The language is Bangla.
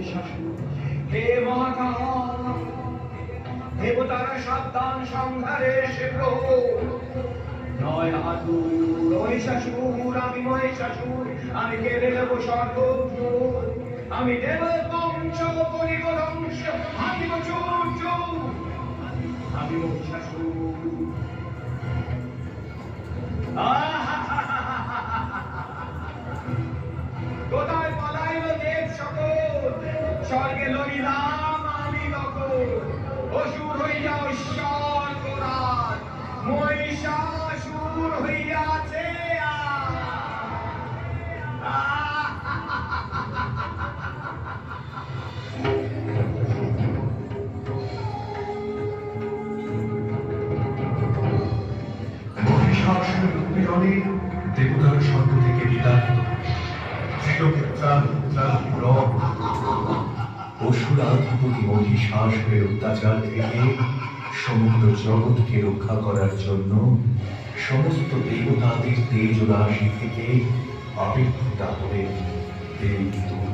মহিষাসুর। হে মহাকাল, দেবতারা সাবধান, সংহারে সে প্রহর। নয় আতুর মহিষাসুর, আমি মহিষাসুর, আমি কেড়ে নেব স্বর্গ। আমি দেব পঞ্চ করিব ধ্বংস, আমিব চূর্য। আমি মহিষাসুর। কোথায় পলাইল দেব সকল, স্বর্গে লইলাম আমি দখল। অসুর হইয়া ঈশ্বর গোরাজ, মহিষাসুর হইয়াছে মহিষাসুরের উৎপীড়নে দেবতারা স্বর্গ থেকে বিতাড়িত। ত্রিলোকের ত্রাহি ত্রাহি রব অসুরাধিপতি মহিষাসুরের অত্যাচার থেকে সমগ্র জগৎকে রক্ষা করার জন্য সমস্ত দেবতাদের তেজ রাশি থেকে আবির্ভূতা হলেন দেব